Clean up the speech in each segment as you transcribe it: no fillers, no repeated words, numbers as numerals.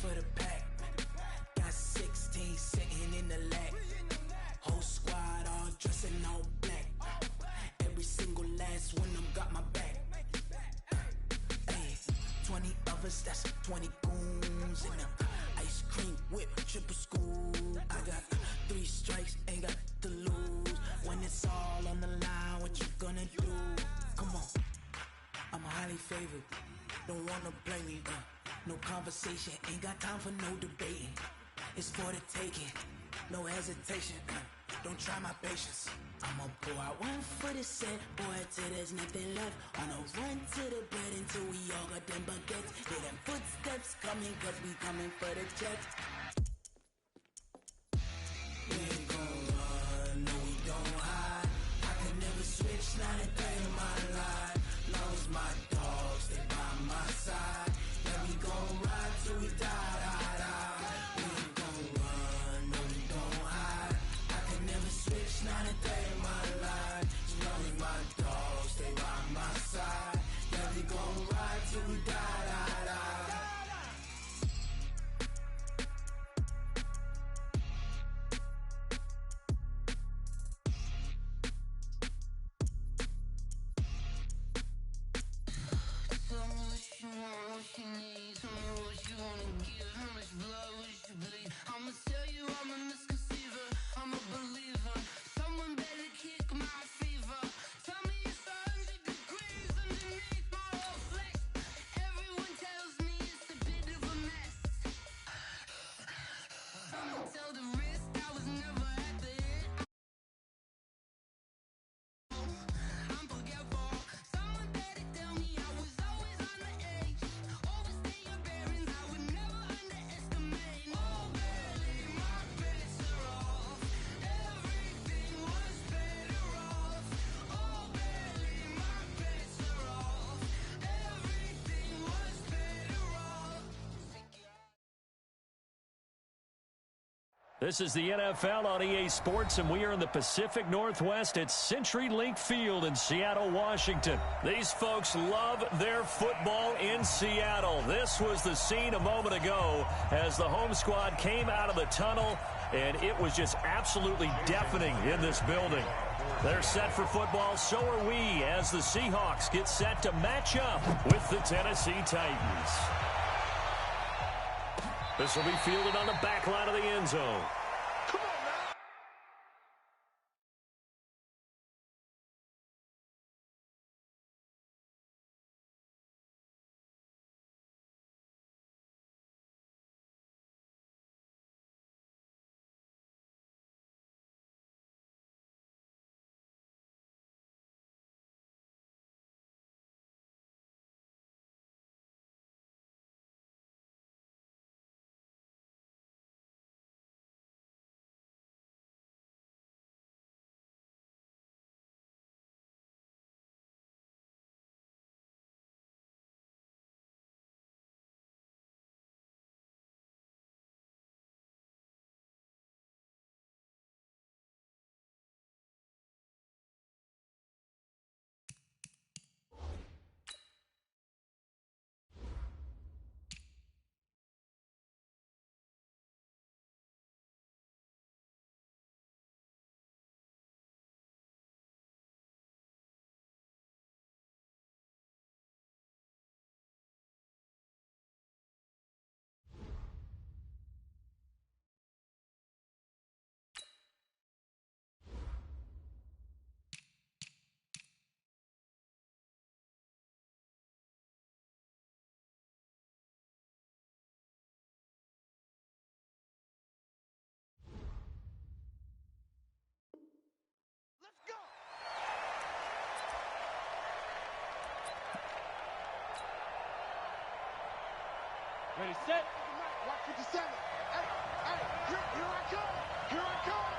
for the pack. Got 16 sitting in the lap. Whole squad all dressed in all black. Every single last one of them got my back. Hey, 20 of us, that's 20 goons in them. Ice cream whip, triple school. I got 3 strikes, ain't got to lose. When it's all on the line, what you gonna do? Come on, I'm highly favored. Don't wanna blame me, no conversation, ain't got time for no debating. It's for the taking, no hesitation, don't try my patience. I'ma pour out one for the set, boy, till there's nothing left. On a run to the bed until we all got them baguettes. Hear them footsteps coming, cause we coming for the checks. We ain't gon' run, no we don't hide. I can never switch, not a day in my life. Long as my dogs, they by my side. Yeah, we gon' ride till we die, die, die. We ain't gon' run, no we don't hide. I can never switch, not a day in my life. As long as my dogs, they by my side. Yeah, we gon' ride till we die, die, die. I'ma tell you I'm a misconceiver, I'm a believer. Someone better kick my fever. Tell me it's 100 degrees underneath my whole flesh. Everyone tells me it's a bit of a mess. Someone tell the risk I was never at the end. I'm forgetful. Someone better tell me I was always on the edge. Overstay your bearings, I would never underestimate. Oh, barely, my bets are off. Everything was better off. Oh, barely, my bets are off. Everything was better off. This is the NFL on EA Sports, and we are in the Pacific Northwest at CenturyLink Field in Seattle, Washington. These folks love their football in Seattle. This was the scene a moment ago as the home squad came out of the tunnel, and it was just absolutely deafening in this building. They're set for football, so are we, as the Seahawks get set to match up with the Tennessee Titans. This will be fielded on the back line of the end zone. Come on now. Ready, set. Watch 57. Hey, here I come. Here I come.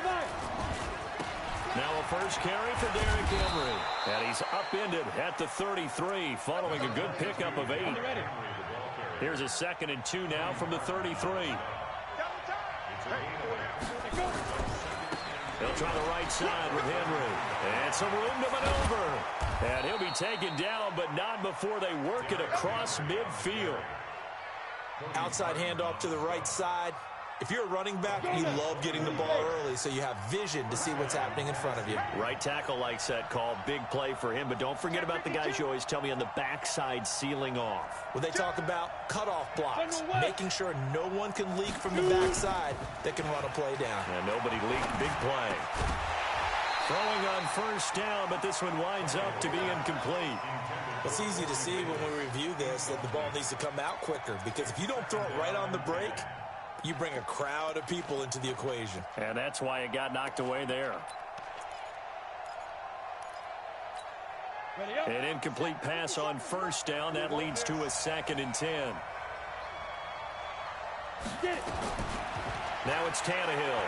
Nice. Now a first carry for Derrick Henry. And he's upended at the 33 following a good pickup of 8. Here's a 2nd and 2 now from the 33. He'll try the right side with Henry. And some room to maneuver. And he'll be taken down, but not before they work it across midfield. Outside handoff to the right side. If you're a running back, you love getting the ball early so you have vision to see what's happening in front of you. Right tackle likes that call. Big play for him, but don't forget about the guys you always tell me on the backside sealing off. When they talk about cutoff blocks, making sure no one can leak from the backside that can run a play down. And nobody leaked. Big play. Throwing on first down, but this one winds up to be incomplete. It's easy to see when we review this that the ball needs to come out quicker, because if you don't throw it right on the break, you bring a crowd of people into the equation. And that's why it got knocked away there. An incomplete pass on first down. That leads to a 2nd and 10. Now it's Tannehill.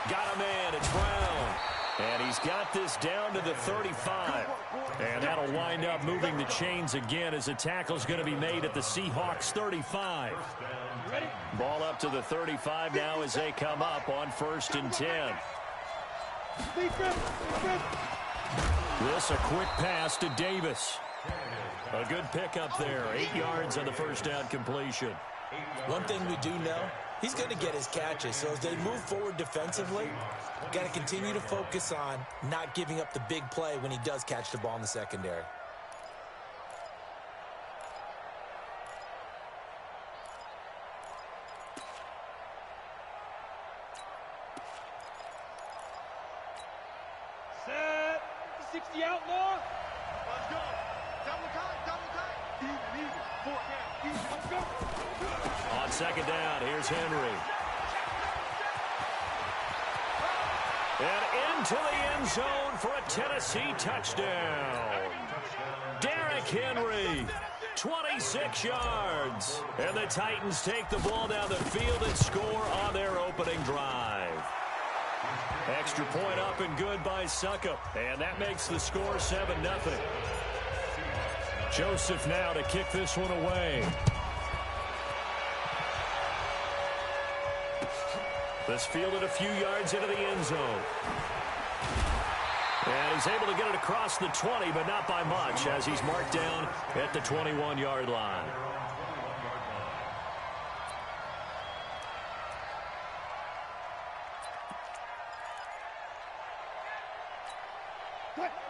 Got a man. It's Brown. And he's got this down to the 35. And that'll wind up moving the chains again as the tackle's going to be made at the Seahawks 35. Ball up to the 35 now as they come up on 1st and 10. This a quick pass to Davis. A good pickup there. 8 yards on the first down completion. One thing we do know, he's going to get his catches. So as they move forward defensively, got to continue to focus on not giving up the big play when he does catch the ball in the secondary. Set. 60 outlaw. Let's go. Double time, double time. Even. 4 down. Let's go. On 2nd down, here's Henry. And into the end zone for a Tennessee touchdown. Derrick Henry, 26 yards. And the Titans take the ball down the field and score on their opening drive. Extra point up and good by Suckup. And that makes the score 7-0. Joseph now to kick this one away. This fielded a few yards into the end zone. And he's able to get it across the 20, but not by much, as he's marked down at the 21-yard line.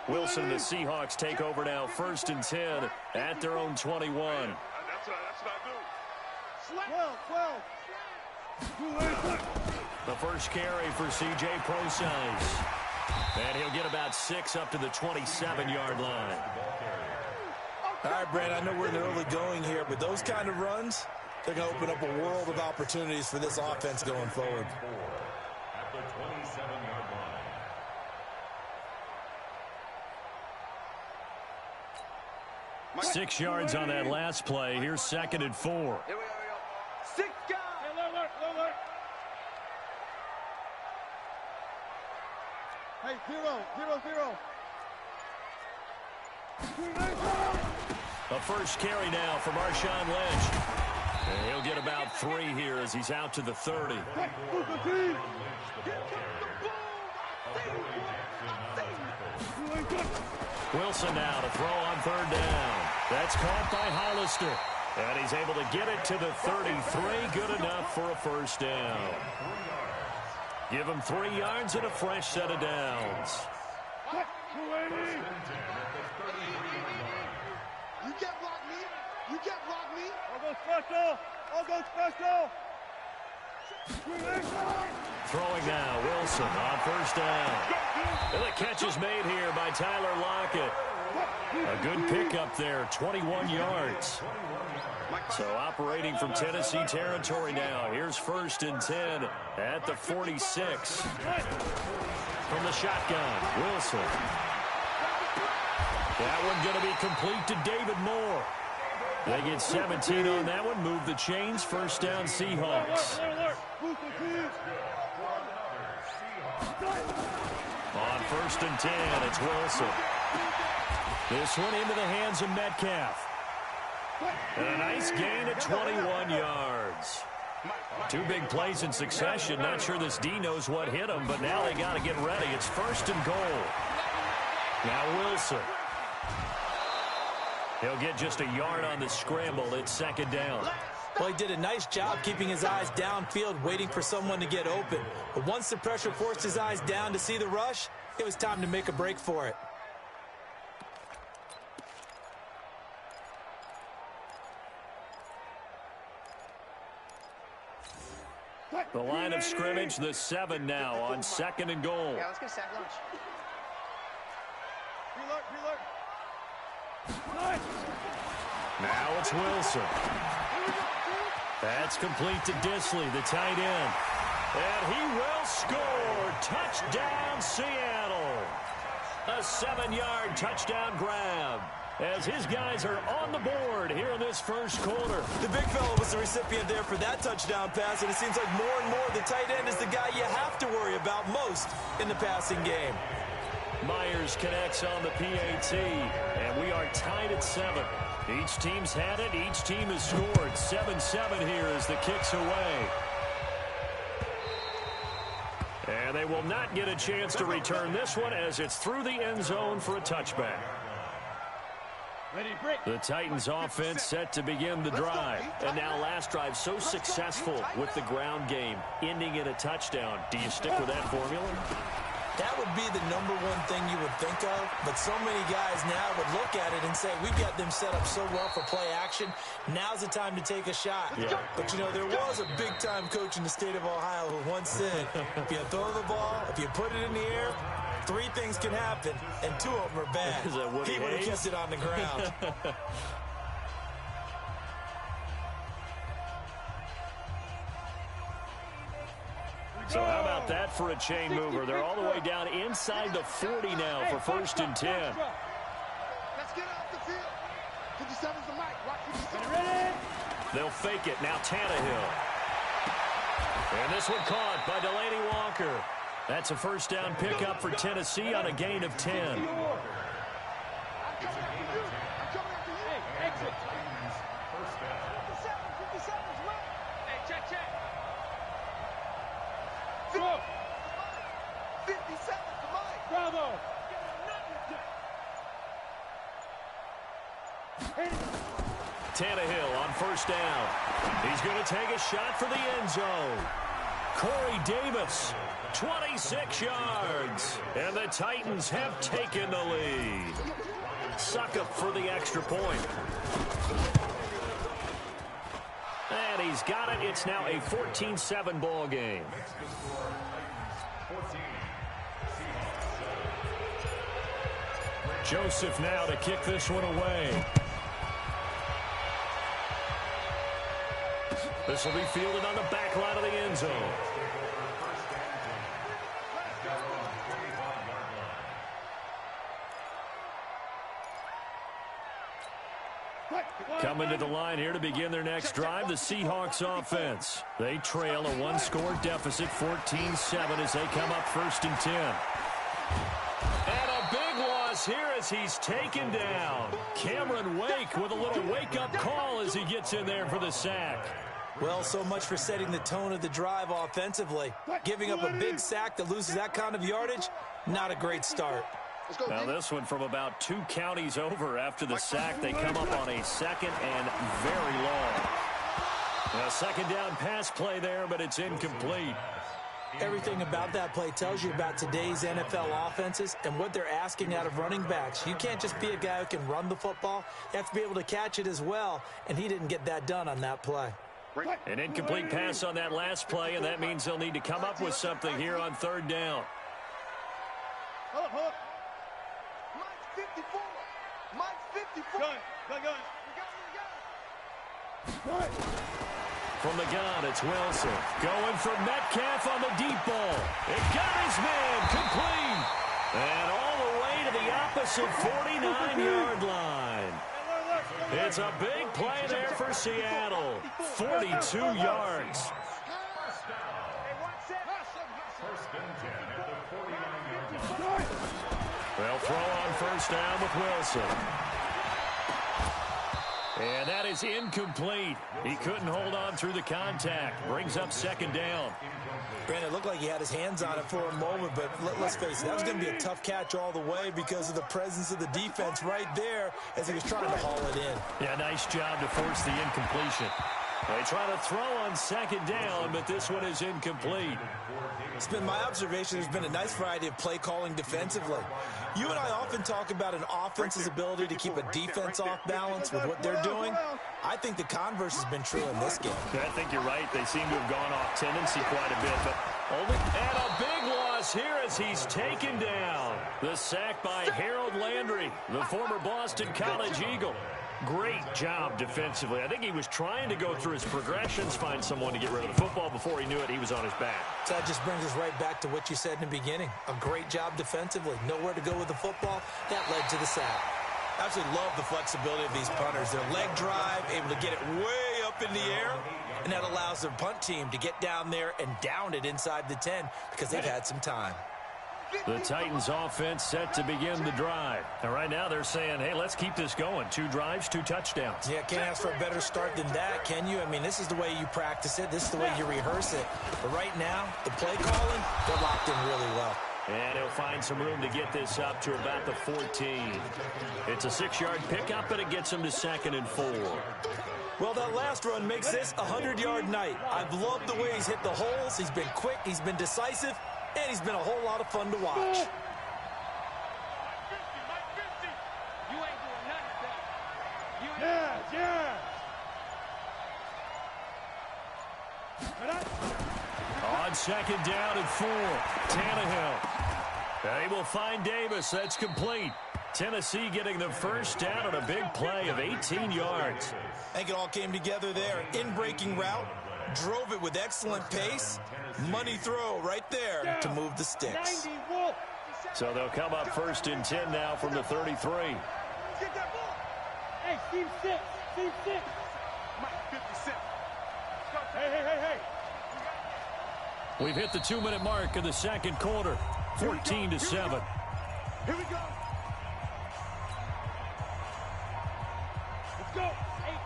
Wilson and the Seahawks take over now, 1st and 10 at their own 21. That's what I do. 12. The first carry for C.J. Pro-Size. And he'll get about 6 up to the 27-yard line. All right, Brad, I know we're in the early going here, but those kind of runs, they're going to open up a world of opportunities for this offense going forward. At the 27-yard line. 6 yards on that last play. Here's 2nd and 4. Here we go. 6 guys. Alert. Hey, 0. The first carry now from Marshawn Lynch. And he'll get about 3 here as he's out to the 30. Wilson now to throw on 3rd down. That's caught by Hollister. And he's able to get it to the 33. Good enough for a 1st down. Give him 3 yards and a fresh set of downs. You can't block me. I'll go special. Throwing now, Wilson on 1st down. And the catch is made here by Tyler Lockett. A good pickup there, 21 yards. So operating from Tennessee territory now. Here's 1st and 10 at the 46. From the shotgun, Wilson. That one going to be complete to David Moore. They get 17 on that one. Move the chains. 1st down, Seahawks. On 1st and 10, it's Wilson. This one into the hands of Metcalf. And a nice gain at 21 yards. 2 big plays in succession. Not sure this D knows what hit him, but now they got to get ready. It's 1st and goal. Now Wilson. He'll get just a yard on the scramble. It's second down. Well, he did a nice job keeping his eyes downfield, waiting for someone to get open. But once the pressure forced his eyes down to see the rush, it was time to make a break for it. The line of scrimmage, the 7 now on 2nd and goal. Yeah, let's get sack lunch. Reload. Now it's Wilson. That's complete to Disley, the tight end. And he will score. Touchdown, Seattle. A 7-yard touchdown grab, as his guys are on the board here in this first quarter. The big fella was the recipient there for that touchdown pass, and it seems like more and more the tight end is the guy you have to worry about most in the passing game. Myers connects on the PAT, and we are tied at 7. Each team's had it. Each team has scored. 7-7 here as the kick's away. And they will not get a chance to return this one as it's through the end zone for a touchback. The Titans offense set to begin the drive. And now last drive so successful with the ground game, ending in a touchdown. Do you stick with that formula? That would be the number one thing you would think of, but so many guys now would look at it and say, we've got them set up so well for play action. Now's the time to take a shot. Yeah. But, you know, there was a big-time coach in the state of Ohio who once said, if you throw the ball, if you put it in the air, 3 things can happen, and 2 of them are bad. He would have kept it on the ground. So how about that for a chain mover? They're all the way down inside the 40 now for 1st and 10. Let's get off the field. 57's the mic. Watch 57. They'll fake it. Now Tannehill. And this one caught by Delaney Walker. That's a first down pickup for Tennessee on a gain of 10. I'm coming after you. Hey, exit. 57's right. Hey, check. 57's the mic. Bravo. Tannehill on first down. He's going to take a shot for the end zone. Corey Davis, 26 yards. And the Titans have taken the lead. Suckup for the extra point. And he's got it. It's now a 14-7 ball game. Joseph now to kick this one away. This will be fielded on the back line of the end zone. Coming to the line here to begin their next drive, the Seahawks offense. They trail a 1-score deficit, 14-7, as they come up 1st and 10. And a big loss here as he's taken down. Cameron Wake with a little wake-up call as he gets in there for the sack. Well, so much for setting the tone of the drive offensively. Giving up a big sack that loses that kind of yardage, not a great start. Now this one from about 2 counties over after the sack. They come up on a 2nd and very long. A 2nd down pass play there, but it's incomplete. Everything about that play tells you about today's NFL offenses and what they're asking out of running backs. You can't just be a guy who can run the football. You have to be able to catch it as well, and he didn't get that done on that play. An incomplete pass on that last play, and that means they'll need to come up with something here on 3rd down. Hold up. Mike's 54. Mike's 54. Gun. We got it. From the gun, it's Wilson. Going for Metcalf on the deep ball. It got his man complete. And all the way to the opposite 49-yard line. It's a big play there for Seattle. 42 yards. They'll throw on 1st down with Wilson. And that is incomplete. He couldn't hold on through the contact. Brings up second down. Brandon, it looked like he had his hands on it for a moment, but let's face it, that was going to be a tough catch all the way because of the presence of the defense right there as he was trying to haul it in. Yeah, nice job to force the incompletion. They try to throw on second down, but this one is incomplete. It's been my observation there's been a nice variety of play calling defensively. You and I often talk about an offense's ability to keep a defense off balance with what they're doing. I think the converse has been true in this game. I think you're right. They seem to have gone off tendency quite a bit, but only and a big loss here as he's taken down. The sack by Harold Landry, the former Boston College Eagle. Great job defensively. I think he was trying to go through his progressions, find someone to get rid of the football. Before he knew it, he was on his back. So that just brings us right back to what you said in the beginning. A great job defensively. Nowhere to go with the football. That led to the sack. I absolutely love the flexibility of these punters. Their leg drive, able to get it way up in the air, and that allows their punt team to get down there and down it inside the 10 because they've had some time. The Titans offense set to begin the drive. And right now they're saying, hey, let's keep this going. 2 drives, 2 touchdowns. Yeah, can't ask for a better start than that, can you? I mean, this is the way you practice it. This is the way you rehearse it. But right now, the play calling, they're locked in really well. And he'll find some room to get this up to about the 14. It's a 6-yard pickup, and it gets him to 2nd and 4. Well, that last run makes this a 100-yard night. I've loved the way he's hit the holes. He's been quick. He's been decisive. And he's been a whole lot of fun to watch. You ain't doing nothing, yeah. On 2nd down and 4, Tannehill. They will find Davis. That's complete. Tennessee getting the first down on a big play of 18 yards. I think it all came together there. In-breaking route. Drove it with excellent pace. Money throw right there to move the sticks. So they'll come up 1st and 10 now from the 33. Get that ball. Hey, Steve 6. Mike 57. Hey. We've hit the 2-minute mark in the 2nd quarter. 14-7. Here we go. Let's go. 18.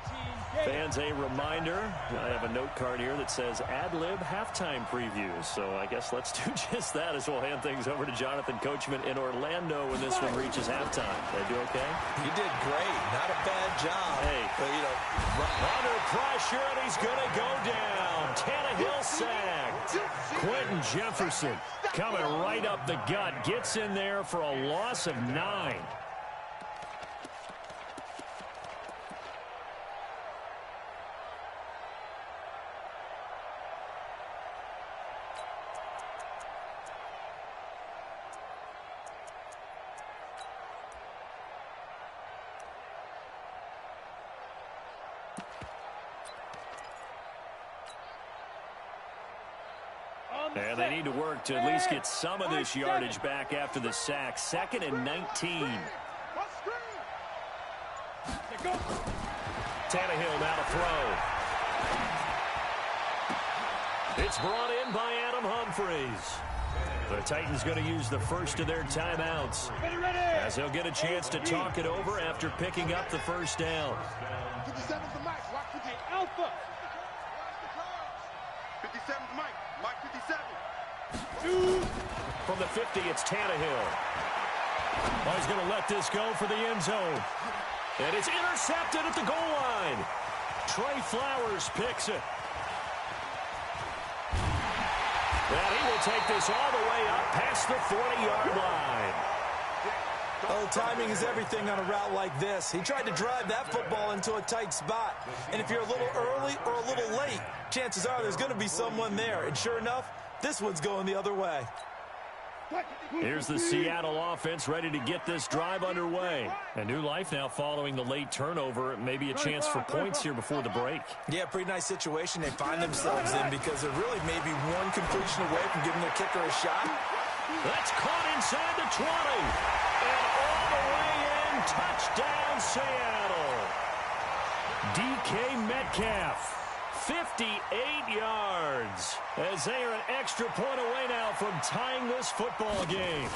Fans, a reminder, I have a note card here that says ad-lib halftime previews. So I guess let's do just that as we'll hand things over to Jonathan Coachman in Orlando when this one reaches halftime. Did I do okay? You did great. Not a bad job. Hey, but, under pressure, and he's going to go down. Tannehill sacked. Quentin Jefferson coming right up the gut. Gets in there for a loss of 9. And they need to work to at least get some of this yardage back after the sack. 2nd and 19. Tannehill now to throw. It's brought in by Adam Humphries. The Titans going to use the first of their timeouts as they'll get a chance to talk it over after picking up the first down. 57 for Mike. Watch for the alpha. 57 for Mike. Mike 57. From the 50, it's Tannehill. Oh, he's going to let this go for the end zone. And it's intercepted at the goal line. Trey Flowers picks it. And he will take this all the way up past the 40-yard line. Oh, timing is everything on a route like this. He tried to drive that football into a tight spot. And if you're a little early or a little late, chances are there's going to be someone there. And sure enough, this one's going the other way. Here's the Seattle offense ready to get this drive underway. A new life now following the late turnover. Maybe a chance for points here before the break. Yeah, pretty nice situation they find themselves in because they're really maybe one completion away from giving their kicker a shot. That's caught inside the 20. And all the way in, touchdown Seattle. DK Metcalf. 58 yards as they are an extra point away now from tying this football game.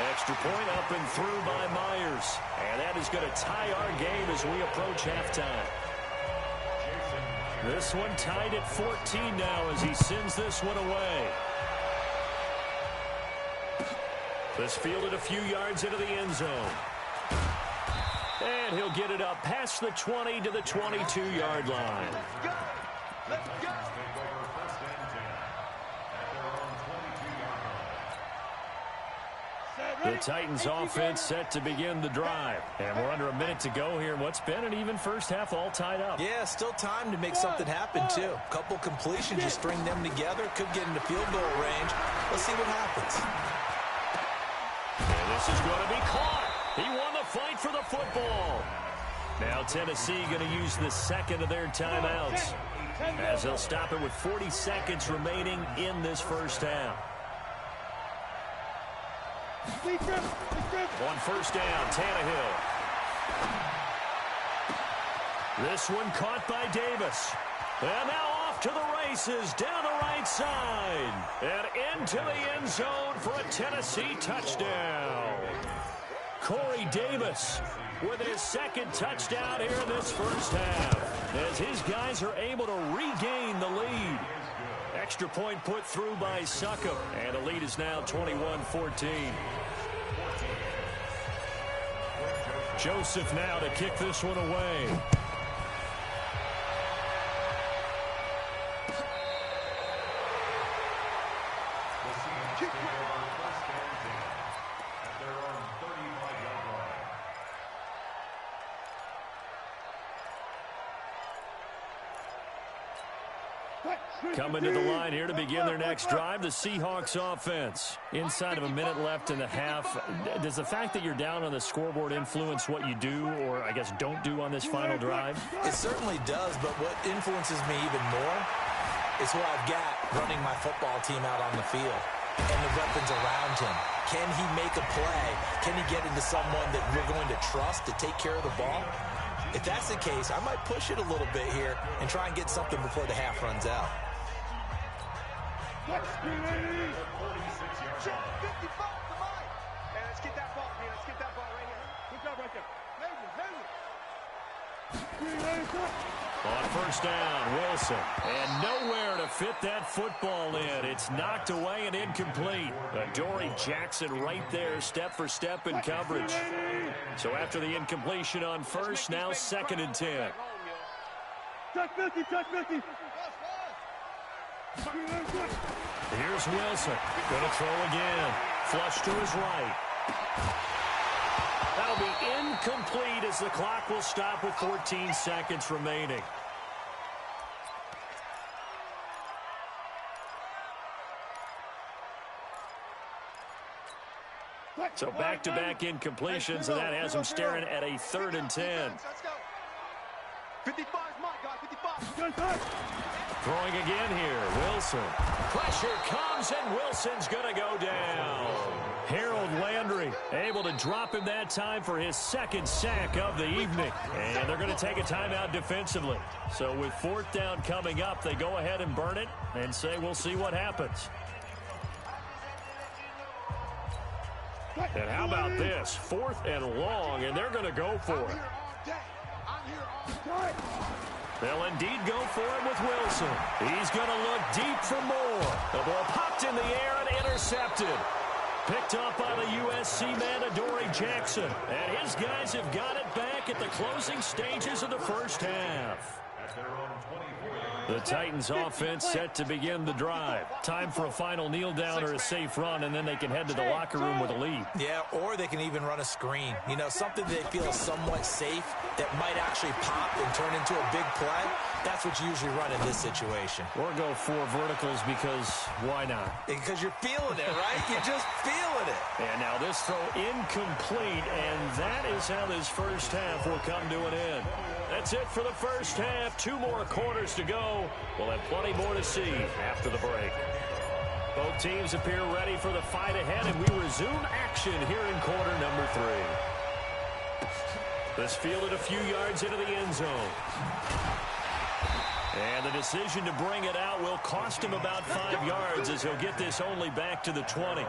Extra point up and through by Myers. And that is going to tie our game as we approach halftime. This one tied at 14 now as he sends this one away. This fielded a few yards into the end zone. And he'll get it up past the 20 to the 22-yard line. Let's go. The Titans offense set to begin the drive. And we're under a minute to go here. What's been an even first half all tied up. Yeah, still time to make something happen, too. A couple completions, you string them together, could get into field goal range. Let's see what happens. And this is going to be caught. He won the fight for the football. Now Tennessee going to use the second of their timeouts as they'll stop it with 40 seconds remaining in this first half. On first down, Tannehill. This one caught by Davis. And now off to the races down the right side. And into the end zone for a Tennessee touchdown. Corey Davis with his second touchdown here in this first half, as his guys are able to regain the lead. Extra point put through by Succop, and the lead is now 21-14. Joseph now to kick this one away. Coming to the line here to begin their next drive, the Seahawks offense. Inside of a minute left in the half. Does the fact that you're down on the scoreboard influence what you do, or I guess don't do on this final drive? It certainly does, but what influences me even more is who I've got running my football team out on the field and the weapons around him. Can he make a play? Can he get into someone that we're going to trust to take care of the ball? If that's the case, I might push it a little bit here and try and get something before the half runs out. Let's get that ball, man. Let's get that ball right here. Good job right there. On first down, Wilson. And nowhere to fit that football in. It's knocked away and incomplete. Adoree Jackson right there, step for step in coverage. So after the incompletion on first, now 2nd and 10. Touch 50, touch 50. Here's Wilson. Going to throw again. Flush to his right. That'll be incomplete as the clock will stop with 14 seconds remaining. So back-to-back incompletions, and that has him staring at a 3rd and 10. 55 is mine, guys. 55. Throwing again here, Wilson. Pressure comes, and Wilson's going to go down. Harold Landry able to drop him that time for his 2nd sack of the evening. And they're going to take a timeout defensively. So with 4th down coming up, they go ahead and burn it and say we'll see what happens. And how about this? 4th and long, and they're going to go for it. They'll indeed go for it with Wilson. He's going to look deep for more. The ball popped in the air and intercepted. Picked up by the USC man, Adoree Jackson. And his guys have got it back at the closing stages of the first half. The Titans offense set to begin the drive. Time for a final kneel down or a safe run, and then they can head to the locker room with a lead. Yeah, or they can even run a screen. You know, something they feel is somewhat safe that might actually pop and turn into a big play. That's what you usually run in this situation. Or go 4 verticals because why not? Because you're feeling it, right? You're just feeling it. And now this throw incomplete, and that is how this first half will come to an end. That's it for the first half. 2 more quarters to go. We'll have plenty more to see after the break. Both teams appear ready for the fight ahead, and we resume action here in quarter number 3. This fielded a few yards into the end zone. And the decision to bring it out will cost him about 5 yards as he'll get this only back to the 20.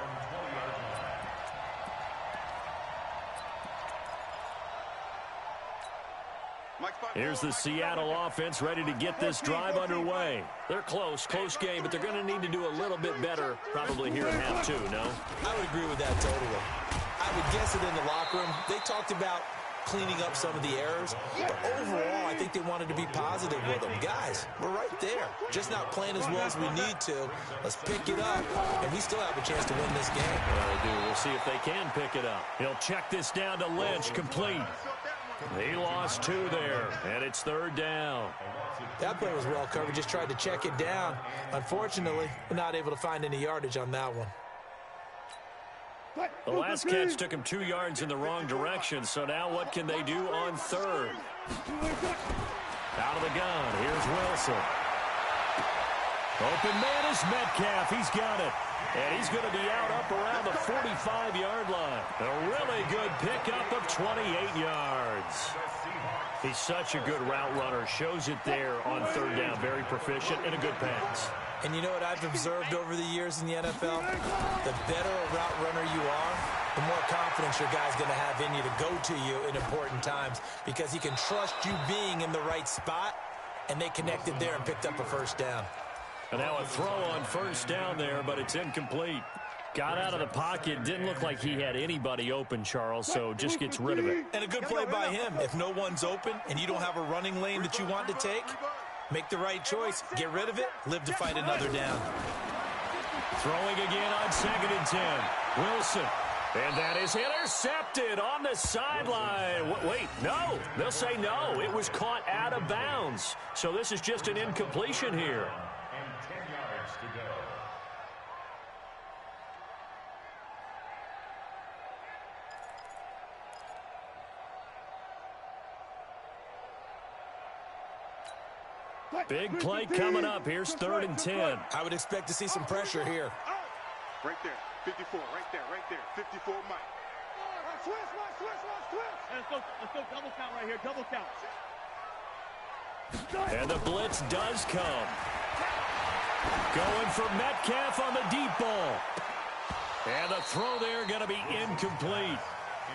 Here's the Seattle offense ready to get this drive underway. They're close game, but they're going to need to do a little bit better probably here in half two, no? I would agree with that totally. I would guess it in the locker room. They talked about cleaning up some of the errors, but overall, I think they wanted to be positive with them. Guys, we're right there. Just not playing as well as we need to. Let's pick it up, and we still have a chance to win this game. Well, they do. We'll see if they can pick it up. He'll check this down to Lynch, complete. He lost 2 there, and it's third down. That play was well covered. Just tried to check it down. Unfortunately, we're not able to find any yardage on that one. The last catch took him 2 yards in the wrong direction, so now what can they do on third? Out of the gun, here's Wilson. Open man is Metcalf, he's got it. And he's going to be out up around the 45-yard line. A really good pickup of 28 yards. He's such a good route runner. Shows it there on third down. Very proficient and a good pass. And you know what I've observed over the years in the NFL? The better a route runner you are, the more confidence your guy's going to have in you to go to you in important times because he can trust you being in the right spot, and they connected there and picked up a first down. And now a throw on first down there, but it's incomplete. Got out of the pocket. Didn't look like he had anybody open, Charles, so just gets rid of it. And a good play by him. If no one's open and you don't have a running lane that you want to take, make the right choice. Get rid of it. Live to fight another down. Throwing again on 2nd and 10. Wilson. And that is intercepted on the sideline. Wait, no. They'll say no. It was caught out of bounds. So this is just an incompletion here. And 10 yards to go. Big play coming up. Here's 3rd and 10. I would expect to see some pressure here. Right there, 54, right there, 54, Mike. Switch, switch. Let's go double count right here, double count. And the blitz does come. Going for Metcalf on the deep ball. And the throw there going to be incomplete.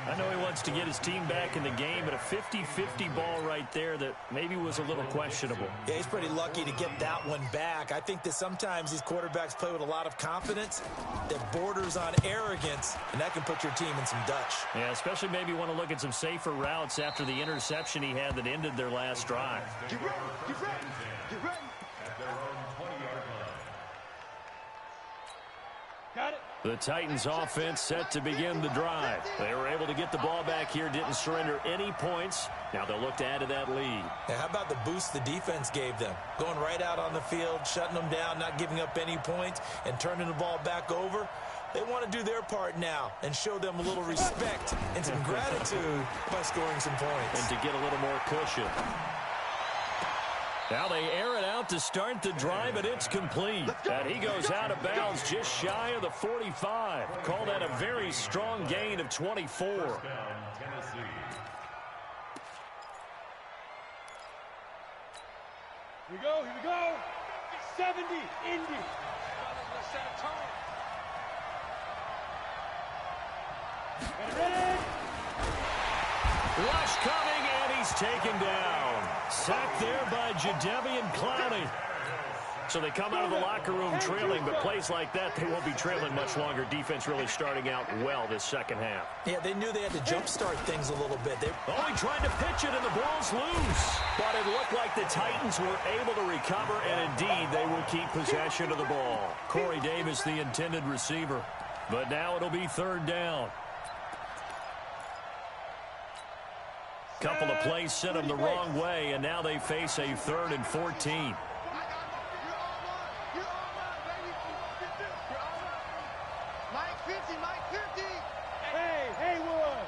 I know he wants to get his team back in the game, but a 50-50 ball right there that maybe was a little questionable. Yeah, he's pretty lucky to get that one back. I think that sometimes these quarterbacks play with a lot of confidence that borders on arrogance, and that can put your team in some Dutch. Yeah, especially maybe want to look at some safer routes after the interception he had that ended their last drive. Get ready, get ready, get ready. At their own 20-yard line. Got it. The Titans offense set to begin the drive. They were able to get the ball back here, didn't surrender any points. Now they'll look to add to that lead. Now, how about the boost the defense gave them? Going right out on the field, shutting them down, not giving up any points, and turning the ball back over. They want to do their part now and show them a little respect and some gratitude by scoring some points. And to get a little more cushion. Now they air it out to start the drive, and it's complete. And he goes out of bounds just shy of the 45. Call that a very strong gain of 24. First down, Tennessee. Here we go. 70, Indy. Ready? Rush coming, and he's taken down. Sacked there by Jadeveon Clowney. So they come out of the locker room trailing, but plays like that, they won't be trailing much longer. Defense really starting out well this second half. Yeah, they knew they had to jumpstart things a little bit. He tried to pitch it, and the ball's loose. But it looked like the Titans were able to recover, and indeed, they will keep possession of the ball. Corey Davis, the intended receiver. But now it'll be third down. Couple of plays sent them the wrong way, and now they face a 3rd and 14. Mike 50, Mike 50. Hey, Haywood.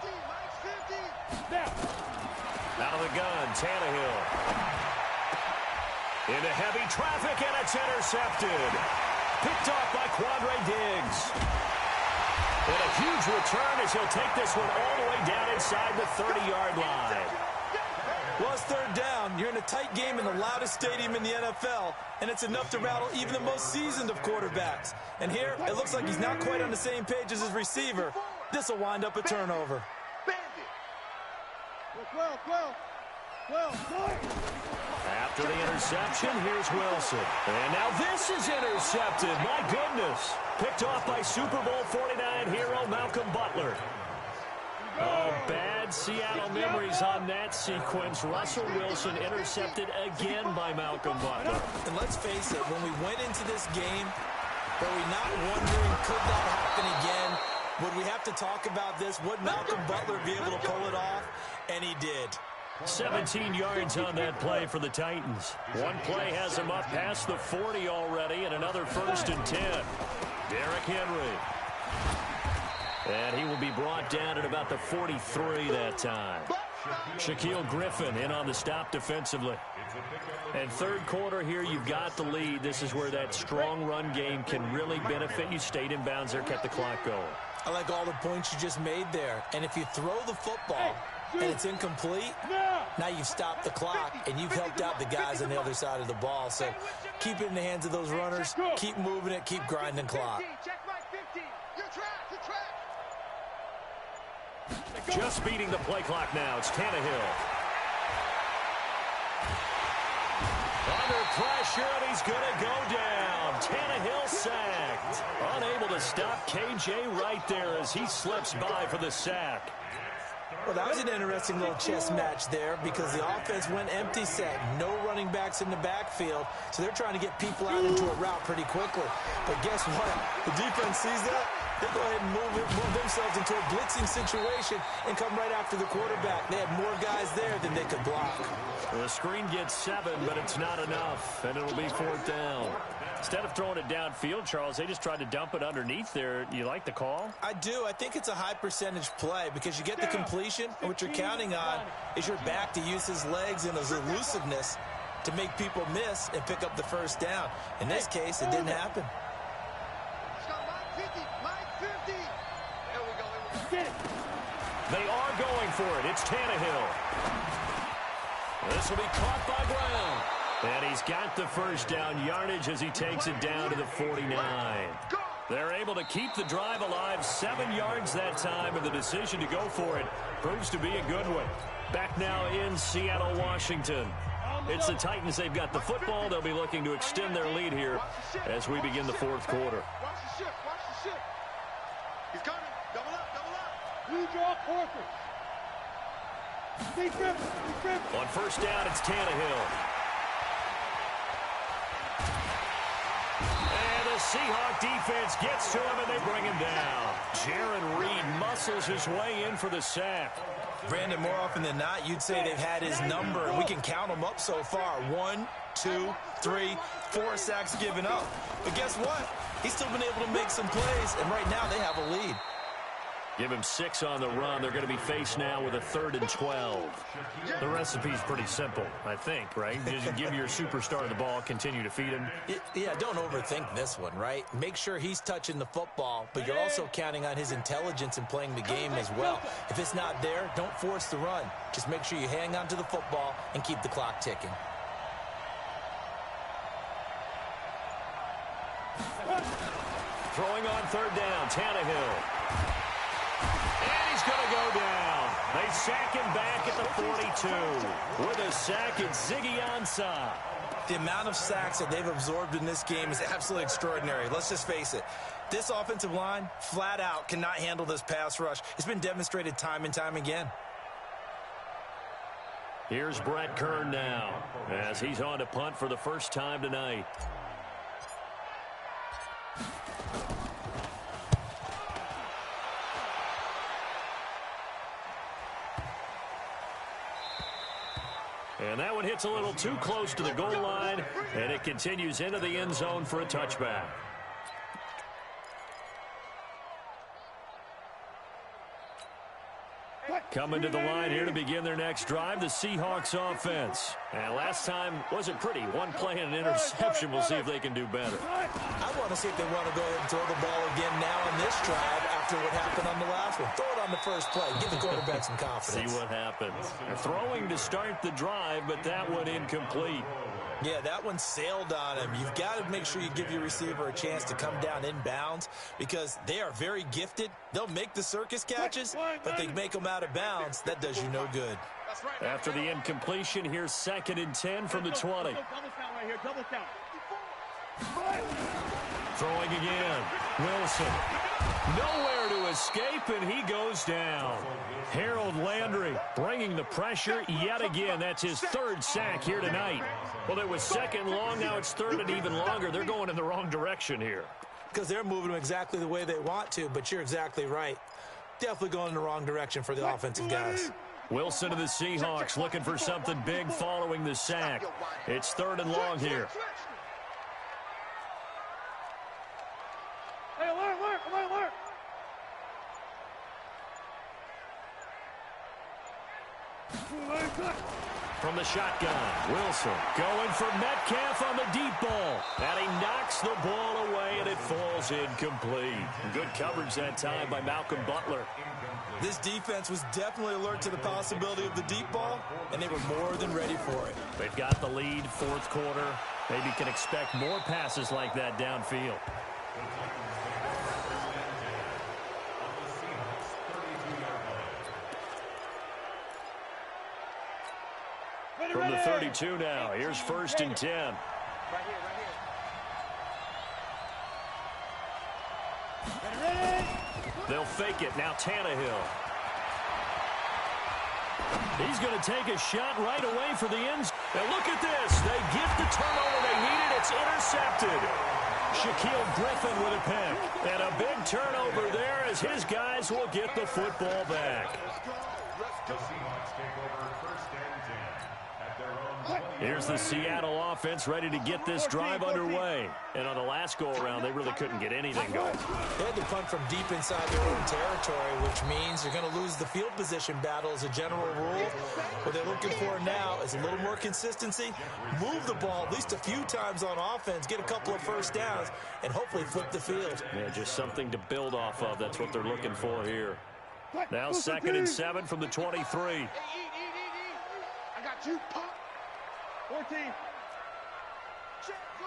50, Mike 50. Snap. Out of the gun, Tannehill. Into heavy traffic, and it's intercepted. Picked off by Quandre Diggs. And a huge return as he'll take this one all the way down inside the 30-yard line. Well, it's third down. You're in a tight game in the loudest stadium in the NFL, and it's enough to rattle even the most seasoned of quarterbacks. And here, it looks like he's not quite on the same page as his receiver. This will wind up a turnover. Bandit. 12. After the interception, here's Wilson. And now this is intercepted. My goodness. Picked off by Super Bowl 49 hero Malcolm Butler. Oh, bad Seattle memories on that sequence. Russell Wilson intercepted again by Malcolm Butler. And let's face it, when we went into this game, were we not wondering, could that happen again? Would we have to talk about this? Would Malcolm Butler be able to pull it off? And he did. 17 yards on that play for the Titans. One play has him up past the 40 already, and another 1st and 10. Derrick Henry. And he will be brought down at about the 43 that time. Shaquille Griffin in on the stop defensively. And third quarter here, you've got the lead. This is where that strong run game can really benefit you. Stayed in bounds there, kept the clock going. I like all the points you just made there. And if you throw the football and it's incomplete, now you've stopped the clock and you've helped out the guys on the other side of the ball. So keep it in the hands of those runners. Keep moving it. Keep grinding clock. Just beating the play clock now. It's Tannehill. Under pressure, and he's going to go down. Tannehill sacked. Unable to stop KJ right there as he slips by for the sack. Well, that was an interesting little chess match there because the offense went empty set. No running backs in the backfield, so they're trying to get people out into a route pretty quickly. But guess what? The defense sees that. They go ahead and move themselves into a blitzing situation and come right after the quarterback. They had more guys there than they could block. The screen gets 7, but it's not enough, and it'll be 4th down. Instead of throwing it downfield, Charles, they just tried to dump it underneath there. You like the call? I do. I think it's a high percentage play because you get the completion, and what you're counting on is your back to use his legs and his elusiveness to make people miss and pick up the 1st down. In this case, it didn't happen. They are going for it. It's Tannehill. This will be caught by Brown. And he's got the 1st down yardage as he takes it down to the 49. They're able to keep the drive alive. 7 yards that time, and the decision to go for it proves to be a good one. Back now in Seattle, Washington. It's the Titans. They've got the football. They'll be looking to extend their lead here as we begin the 4th quarter. Watch the shift. Watch the shift. He's coming. Double up. Double up. Redraw quarter. Deep grip. Deep grip. On 1st down, it's Tannehill. And the Seahawk defense gets to him, and they bring him down. Jaron Reed muscles his way in for the sack. Brandon, more often than not, you'd say they've had his number, and we can count them up so far. 1, 2, 3, 4 sacks given up. But guess what? He's still been able to make some plays, and right now they have a lead. Give him 6 on the run. They're going to be faced now with a 3rd and 12. The recipe's pretty simple, I think, right? Just give your superstar the ball, continue to feed him. Yeah, don't overthink this one, right? Make sure he's touching the football, but you're also counting on his intelligence in playing the game as well. If it's not there, don't force the run. Just make sure you hang on to the football and keep the clock ticking. Throwing on 3rd down, Tannehill. And he's going to go down. They sack him back at the 42. With a sack, it's Ziggy Ansah. The amount of sacks that they've absorbed in this game is absolutely extraordinary. Let's just face it. This offensive line, flat out, cannot handle this pass rush. It's been demonstrated time and time again. Here's Brett Kern now as he's on to punt for the 1st time tonight. And that one hits a little too close to the goal line, and it continues into the end zone for a touchback. Coming to the line here to begin their next drive, the Seahawks offense. And last time wasn't pretty. One play and an interception. We'll see if they can do better. I want to see if they want to go ahead and throw the ball again now on this drive after what happened on the last one. Throw it on the 1st play. Give the quarterback some confidence. See what happens. They're throwing to start the drive, but that one incomplete. Yeah, that one sailed on him. You've got to make sure you give your receiver a chance to come down inbounds because they are very gifted. They'll make the circus catches, but they make them out of bounds. That does you no good. After the incompletion, here's 2nd and 10 from the 20. Double count. Throwing again. Wilson. Nowhere to escape, and he goes down. Harold Landry bringing the pressure yet again. That's his 3rd sack here tonight. Well, it was 2nd long. Now it's 3rd and even longer. They're going in the wrong direction here. Because they're moving them exactly the way they want to, but you're exactly right. Definitely going in the wrong direction for the offensive guys. Wilson to the Seahawks looking for something big following the sack. It's 3rd and long here. Hey, alert. From the shotgun, Wilson going for Metcalf on the deep ball. And he knocks the ball away, and it falls incomplete. Good coverage that time by Malcolm Butler. This defense was definitely alert to the possibility of the deep ball, and they were more than ready for it. They've got the lead, 4th quarter. Maybe can expect more passes like that downfield. From the 32 now, here's 1st and 10. Right here. They'll fake it. Now Tannehill. He's going to take a shot right away for the ends. Now look at this. They get the turnover they needed. It's intercepted. Shaquille Griffin with a pick. And a big turnover there as his guys will get the football back. The Seahawks take over 1st and 10 at their own 20. Here's the Seattle offense ready to get this drive underway. And on the last go-around, they really couldn't get anything going. They had to punt from deep inside their own territory, which means you're going to lose the field position battle as a general rule. What they're looking for now is a little more consistency, move the ball at least a few times on offense, get a couple of 1st downs, and hopefully flip the field. Yeah, just something to build off of. That's what they're looking for here. Now 2nd and 7 from the 23. Hey, I got you. Pop. 14. Check, go.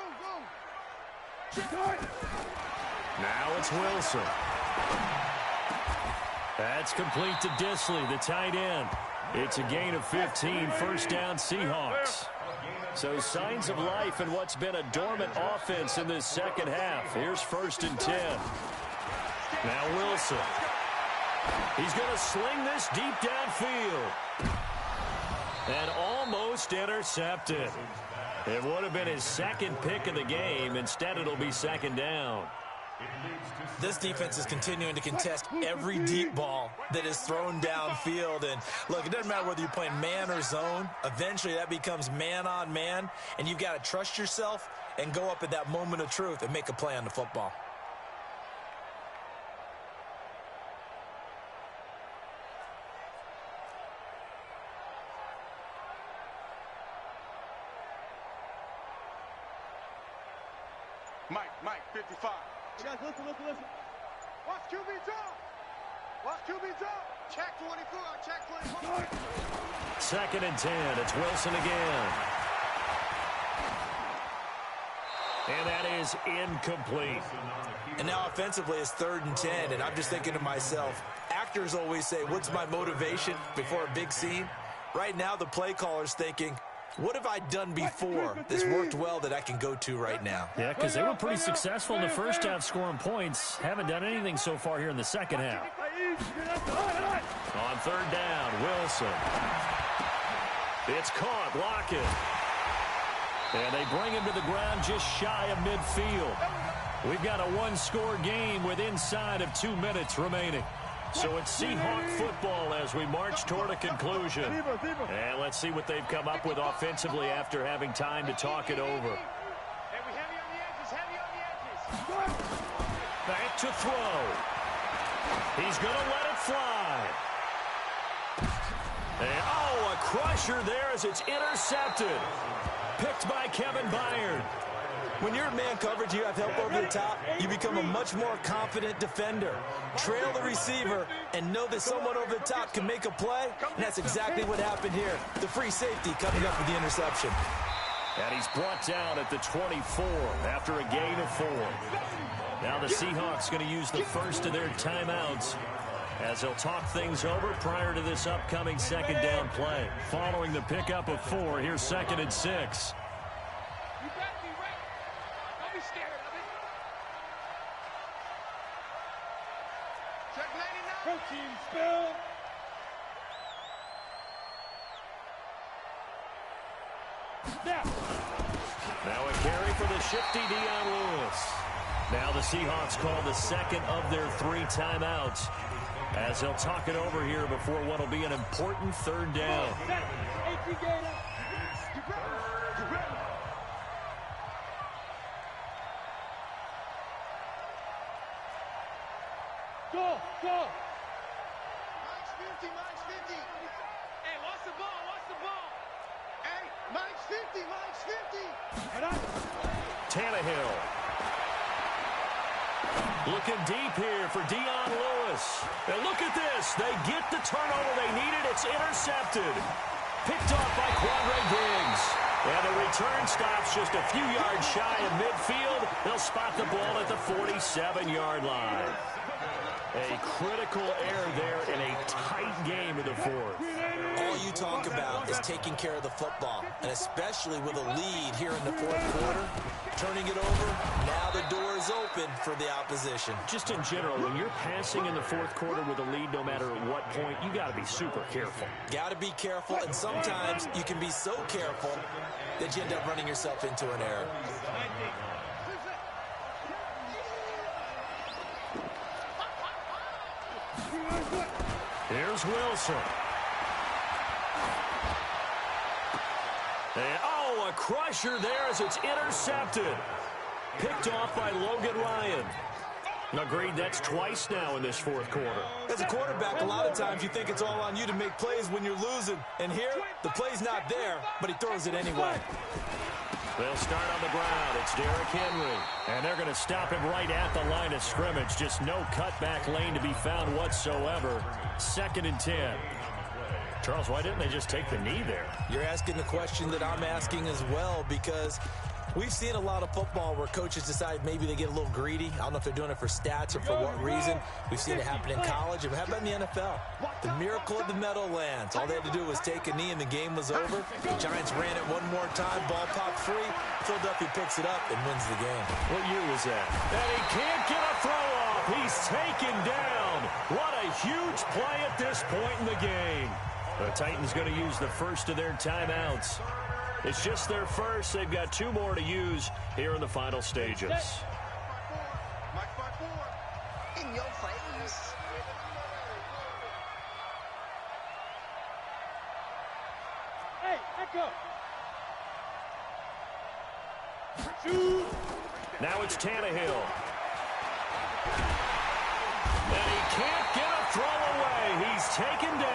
Check. Now it's Wilson. That's complete to Disley, the tight end. It's a gain of 15, 1st down Seahawks. So signs of life in what's been a dormant offense in this 2nd half. Here's 1st and 10. Now Wilson. He's going to sling this deep downfield. And almost intercepted. It would have been his 2nd pick of the game. Instead, it'll be 2nd down. This defense is continuing to contest every deep ball that is thrown downfield. And look, it doesn't matter whether you're playing man or zone. Eventually, that becomes man on man. And you've got to trust yourself and go up at that moment of truth and make a play on the football. Mike, 55. Guys, listen. Watch QB drop. Check 24. Check 24. 2nd and 10. It's Wilson again. And that is incomplete. And now offensively it's 3rd and 10. And I'm just thinking to myself, actors always say, what's my motivation before a big scene? Right now the play caller's thinking, what have I done before that's worked well that I can go to right now? Yeah, because they were pretty successful in the 1st half scoring points. Haven't done anything so far here in the 2nd half. On 3rd down, Wilson. It's caught. Lockett. And they bring him to the ground just shy of midfield. We've got a 1-score game with inside of 2 minutes remaining. So it's Seahawk football as we march toward a conclusion. And let's see what they've come up with offensively after having time to talk it over. Heavy on the edges. Back to throw. He's going to let it fly. And, a crusher there as it's intercepted. Picked by Kevin Byard. When you're in man coverage, you have help over the top, you become a much more confident defender. Trail the receiver and know that someone over the top can make a play, and that's exactly what happened here. The free safety coming up with the interception. And he's brought down at the 24 after a gain of 4. Now the Seahawks going to use the first of their timeouts as they'll talk things over prior to this upcoming second down play. Following the pickup of 4, here's 2nd and 6. You better be ready. Don't be scared of it. Check 99. Protein spill. Now a carry for the shifty Dion Lewis. Now the Seahawks call the second of their 3 timeouts as they'll talk it over here before what will be an important third down. Go. Mike's 50, Mike's 50. Hey, watch the ball. Hey, Mike's 50, Mike's 50. Tannehill. Looking deep here for Dion Lewis. And look at this. They get the turnover they needed. It's intercepted. Picked off by Quandre Diggs. And the return stops just a few yards shy of midfield. They'll spot the ball at the 47-yard line. A critical error there in a tight game in the 4th. All you talk about is taking care of the football, and especially with a lead here in the 4th quarter, turning it over, now the door is open for the opposition. Just in general, when you're passing in the 4th quarter with a lead, no matter at what point, you got to be super careful. Got to be careful, and sometimes you can be so careful that you end up running yourself into an error. Here's Wilson. And, a crusher there as it's intercepted. Picked off by Logan Ryan. Agreed, that's twice now in this 4th quarter. As a quarterback, a lot of times you think it's all on you to make plays when you're losing. And here, the play's not there, but he throws it anyway. They'll start on the ground. It's Derrick Henry. And they're going to stop him right at the line of scrimmage. Just no cutback lane to be found whatsoever. 2nd and 10. Charles, why didn't they just take the knee there? You're asking the question that I'm asking as well, because we've seen a lot of football where coaches decide maybe they get a little greedy. I don't know if they're doing it for stats or for what reason. We've seen it happen in college. And how about in the NFL? The miracle of the Meadowlands. All they had to do was take a knee and the game was over. The Giants ran it one more time. Ball popped free. Philadelphia picks it up and wins the game. What year was that? And he can't get a throw off. He's taken down. What a huge play at this point in the game. The Titans going to use the first of their timeouts. It's just their first. They've got 2 more to use here in the final stages. Mike's 5-4. In your face. Hey, echo. Now it's Tannehill. And he can't get a throw away. He's taken down.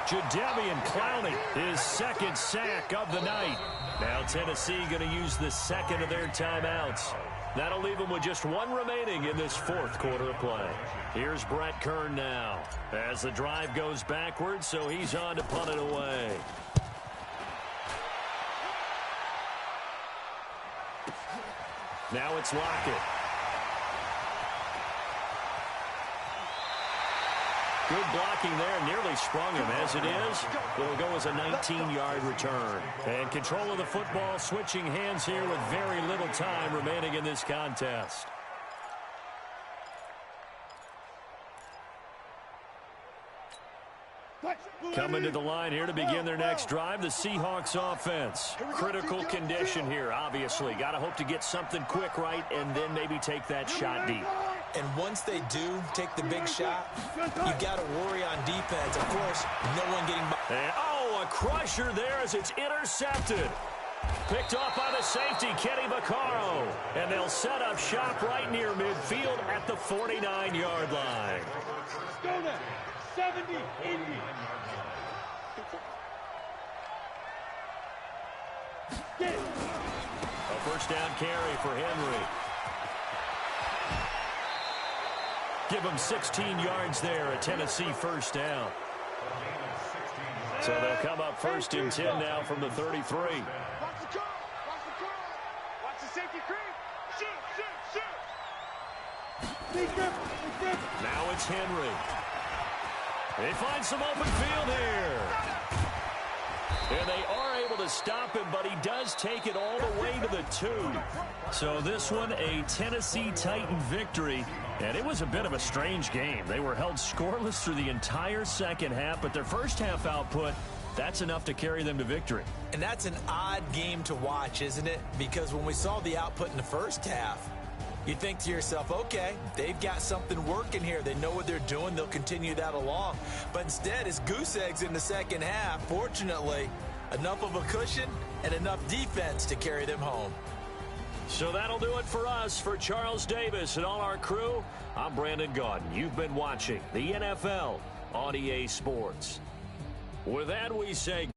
Jadeveon Clowney, his 2nd sack of the night. Now Tennessee going to use the 2nd of their timeouts. That'll leave them with just 1 remaining in this 4th quarter of play. Here's Brett Kern now as the drive goes backwards, so he's on to punt it away. Now it's Lockett. Good blocking there, nearly sprung him. As it is, it'll go as a 19-yard return. And control of the football, switching hands here with very little time remaining in this contest. Coming to the line here to begin their next drive, the Seahawks offense. Critical condition here, obviously. Got to hope to get something quick right and then maybe take that shot deep. And once they do take the big shot, you got to worry on defense. Of course, no one getting by. And, a crusher there as it's intercepted. Picked off by the safety, Kenny Vaccaro. And they'll set up shop right near midfield at the 49-yard line. Go now. 70, 80. Get it. A first down carry for Henry. Give him 16 yards there, a Tennessee first down. So they'll come up 1st and 10 now from the 33. safety creep. Shoot. Now it's Henry. They find some open field here. And they are able to stop him, but he does take it all the way to the 2. So this one, a Tennessee Titan victory. And it was a bit of a strange game. They were held scoreless through the entire second half, but their first half output, that's enough to carry them to victory. And that's an odd game to watch, isn't it? Because when we saw the output in the first half, you think to yourself, okay, they've got something working here. They know what they're doing. They'll continue that along. But instead, it's goose eggs in the second half. Fortunately, enough of a cushion and enough defense to carry them home. So that'll do it for us. For Charles Davis and all our crew, I'm Brandon Gaudin. You've been watching the NFL on EA Sports. With that, we say